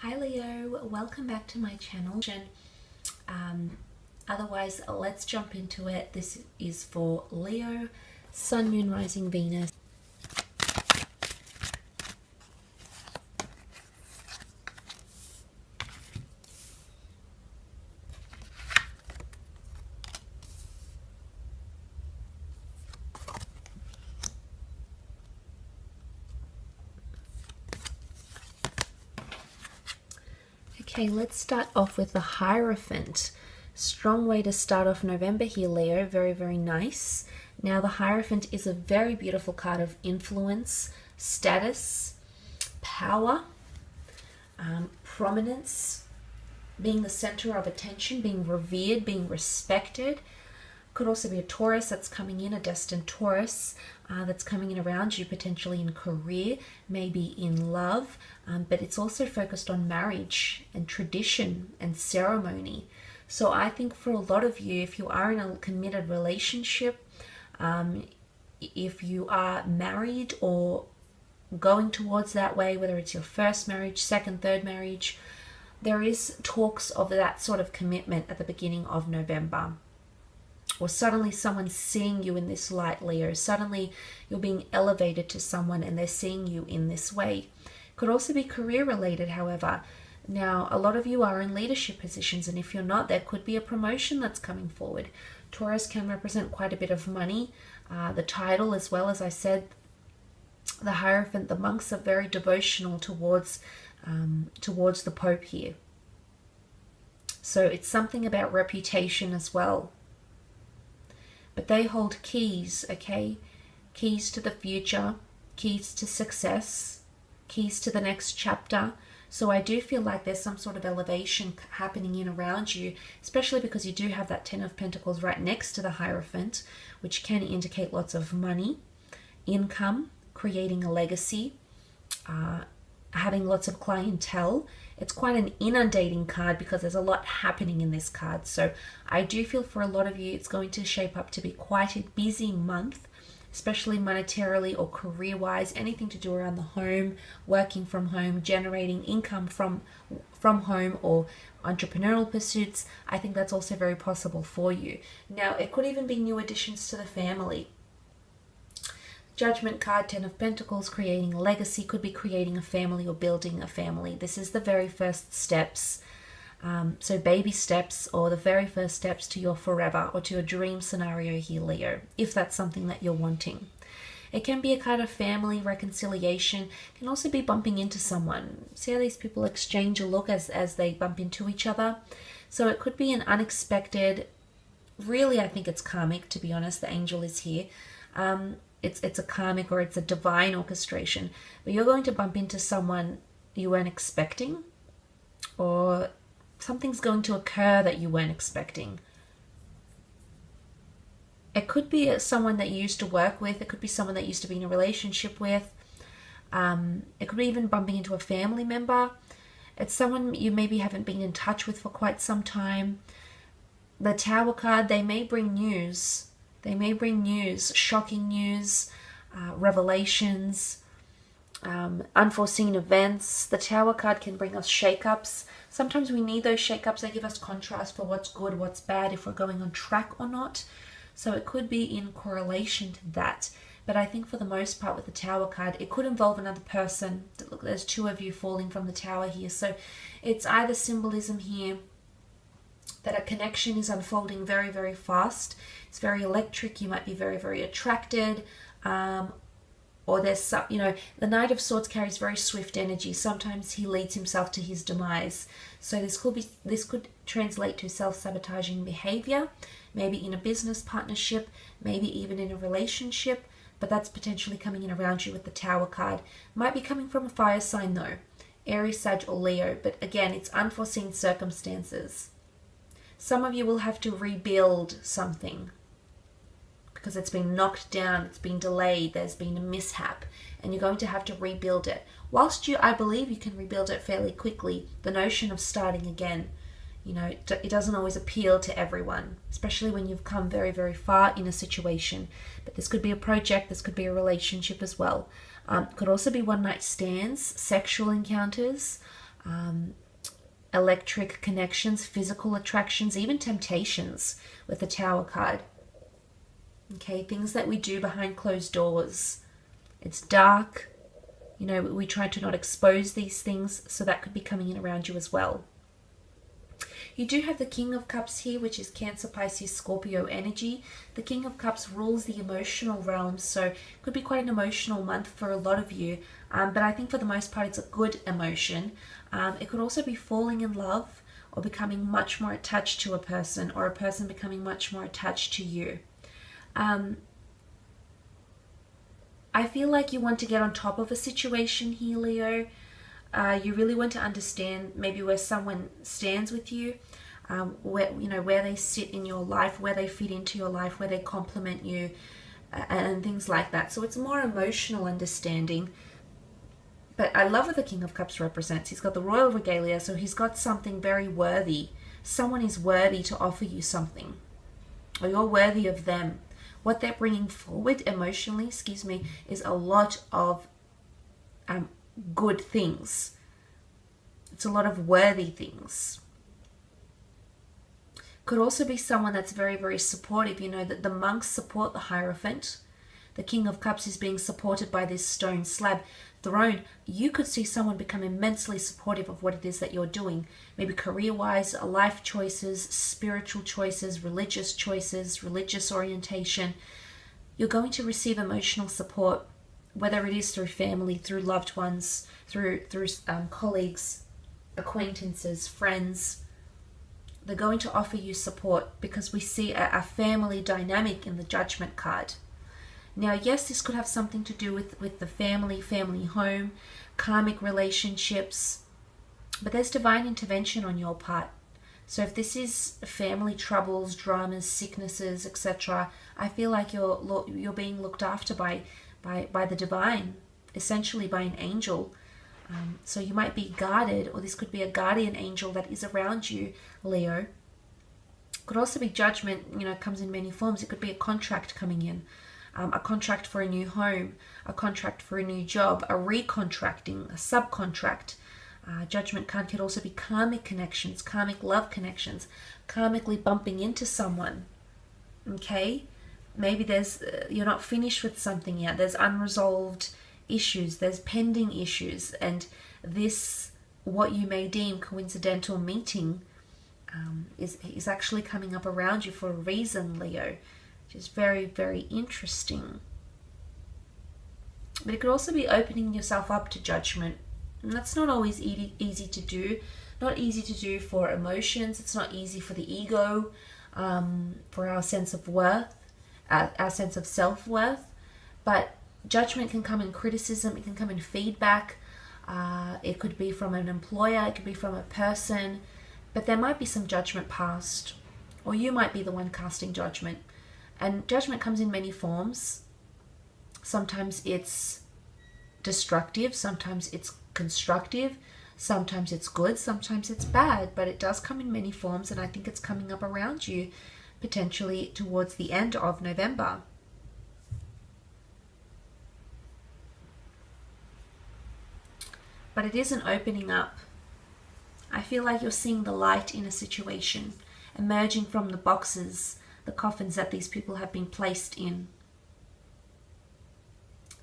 Hi Leo, welcome back to my channel. Otherwise, let's jump into it. This is for Leo, Sun, Moon, Rising, Venus. Okay, let's start off with the Hierophant. Strong way to start off November here, Leo. Very, very nice. Now, the Hierophant is a very beautiful card of influence, status, power, prominence, being the center of attention, being revered, being respected. Could also be a Taurus that's coming in, a destined Taurus that's coming in around you, potentially in career, maybe in love, but it's also focused on marriage and tradition and ceremony. So I think for a lot of you, if you are in a committed relationship, if you are married or going towards that way, whether it's your first marriage, second, third marriage, there is talks of that sort of commitment at the beginning of November. Or suddenly someone's seeing you in this light, Leo. Suddenly you're being elevated to someone and they're seeing you in this way. Could also be career related, however. Now, a lot of you are in leadership positions, and if you're not, there could be a promotion that's coming forward. Taurus can represent quite a bit of money, the title, as well as I said, the Hierophant, the monks are very devotional towards the Pope here. So it's something about reputation as well. But they hold keys, okay? Keys to the future, keys to success, keys to the next chapter. So I do feel like there's some sort of elevation happening in around you, especially because you do have that Ten of Pentacles right next to the Hierophant, which can indicate lots of money, income, creating a legacy, having lots of clientele. It's quite an inundating card because there's a lot happening in this card. So I do feel for a lot of you, it's going to shape up to be quite a busy month, especially monetarily or career-wise, anything to do around the home, working from home, generating income from home, or entrepreneurial pursuits. I think that's also very possible for you. Now, it could even be new additions to the family. Judgment card, Ten of Pentacles, creating a legacy, could be creating a family or building a family. This is the very first steps. So baby steps, or the very first steps to your forever or to your dream scenario here, Leo, if that's something that you're wanting. It can be a kind of family reconciliation. It can also be bumping into someone. See how these people exchange a look as they bump into each other? So it could be an unexpected, really I think it's karmic, to be honest. The angel is here. It's a karmic or it's a divine orchestration, but you're going to bump into someone you weren't expecting, or something's going to occur that you weren't expecting. It could be someone that you used to work with. It could be someone that you used to be in a relationship with. It could be even bumping into a family member. It's someone you maybe haven't been in touch with for quite some time. The Tower card, they may bring news. They may bring news, shocking news, revelations, unforeseen events. The Tower card can bring us shake-ups. Sometimes we need those shake-ups. They give us contrast for what's good, what's bad, if we're going on track or not. So it could be in correlation to that. But I think for the most part with the Tower card, it could involve another person. Look, there's two of you falling from the Tower here. So it's either symbolism here that a connection is unfolding very, very fast. It's very electric. You might be very, very attracted. Or there's some, the Knight of Swords carries very swift energy. Sometimes he leads himself to his demise. So this could translate to self-sabotaging behavior, maybe in a business partnership, maybe even in a relationship. But that's potentially coming in around you with the Tower card. Might be coming from a fire sign though. Aries, Sag, or Leo. But again, it's unforeseen circumstances. Some of you will have to rebuild something because it's been knocked down, it's been delayed, there's been a mishap, and you're going to have to rebuild it. Whilst I believe you can rebuild it fairly quickly, the notion of starting again, it doesn't always appeal to everyone, especially when you've come very, very far in a situation. But this could be a project, this could be a relationship as well. Could also be one-night stands, sexual encounters, electric connections, physical attractions, even temptations with the Tower card. Okay, things that we do behind closed doors. It's dark. You know, we try to not expose these things, so that could be coming in around you as well. You do have the King of Cups here, which is Cancer, Pisces, Scorpio energy. The King of Cups rules the emotional realm, so it could be quite an emotional month for a lot of you. But I think for the most part, it's a good emotion. It could also be falling in love or becoming much more attached to a person, or a person becoming much more attached to you. I feel like you want to get on top of a situation here, Leo. You really want to understand maybe where someone stands with you, where they sit in your life, where they fit into your life, where they complement you, and things like that. So it's more emotional understanding. But I love what the King of Cups represents. He's got the royal regalia, so he's got something very worthy. Someone is worthy to offer you something, or you're worthy of them. What they're bringing forward emotionally, is a lot of good things. It's a lot of worthy things. Could also be someone that's very, very supportive. You know that the monks support the Hierophant. The King of Cups is being supported by this stone slab throne. You could see someone become immensely supportive of what it is that you're doing. Maybe career-wise, life choices, spiritual choices, religious orientation. You're going to receive emotional support, whether it is through family, through loved ones, through colleagues, acquaintances, friends. They're going to offer you support because we see a family dynamic in the Judgment card. Now, yes, this could have something to do with the family home, karmic relationships, but there's divine intervention on your part. So if this is family troubles, dramas, sicknesses, etc., I feel like you're being looked after by the divine, essentially by an angel. So you might be guarded, or this could be a guardian angel that is around you, Leo. Could also be judgment, comes in many forms. It could be a contract coming in. A contract for a new home, a contract for a new job, a recontracting, a subcontract. Judgment card could also be karmic connections, karmic love connections, karmically bumping into someone. Okay? Maybe you're not finished with something yet. There's unresolved issues, there's pending issues, and this, what you may deem coincidental meeting, is actually coming up around you for a reason, Leo. Which is very, very interesting. But it could also be opening yourself up to judgment. And that's not always easy to do. Not easy to do for emotions. It's not easy for the ego, for our sense of worth, our sense of self-worth. But judgment can come in criticism. It can come in feedback. It could be from an employer. It could be from a person. But there might be some judgment passed. Or you might be the one casting judgment. And judgment comes in many forms. Sometimes it's destructive, sometimes it's constructive, sometimes it's good, sometimes it's bad, but it does come in many forms, and I think it's coming up around you potentially towards the end of November. But it isn't opening up. I feel like you're seeing the light in a situation, emerging from the boxes, the coffins that these people have been placed in.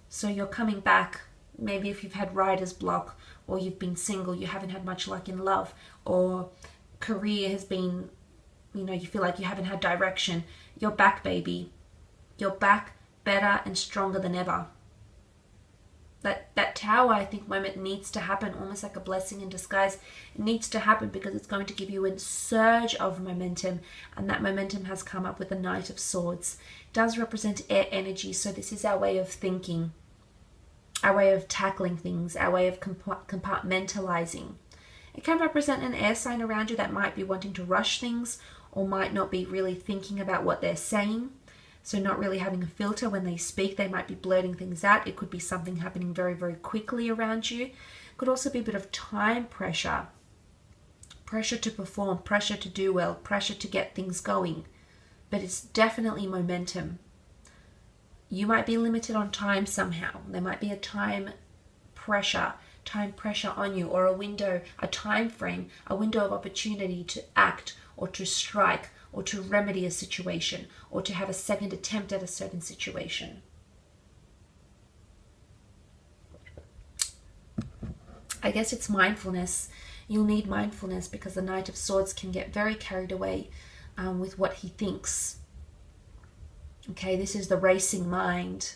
So you're coming back, maybe if you've had writer's block, or you've been single, you haven't had much luck in love, or career has been, you feel like you haven't had direction. You're back, baby. You're back better and stronger than ever. That tower, I think, moment needs to happen, almost like a blessing in disguise. It needs to happen because it's going to give you a surge of momentum, and that momentum has come up with the Knight of Swords. It does represent air energy, so this is our way of thinking, our way of tackling things, our way of compartmentalizing. It can represent an air sign around you that might be wanting to rush things, or might not be really thinking about what they're saying. So not really having a filter when they speak. They might be blurting things out. It could be something happening very, very quickly around you. It could also be a bit of time pressure. Pressure to perform, pressure to do well, pressure to get things going. But it's definitely momentum. You might be limited on time somehow. There might be a time pressure time pressure on you, or a window, a time frame, a window of opportunity to act or to strike or to remedy a situation or to have a second attempt at a certain situation. I guess it's mindfulness. You'll need mindfulness because the Knight of Swords can get very carried away with what he thinks. Okay, this is the racing mind.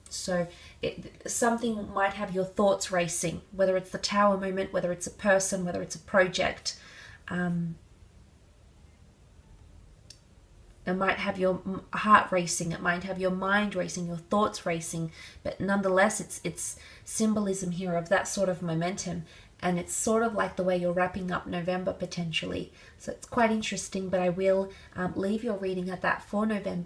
So something might have your thoughts racing, whether it's the Tower moment, whether it's a person, whether it's a project. It might have your heart racing, it might have your mind racing, your thoughts racing, but nonetheless it's symbolism here of that sort of momentum, and it's sort of like the way you're wrapping up November potentially. So it's quite interesting, but I will leave your reading at that for November.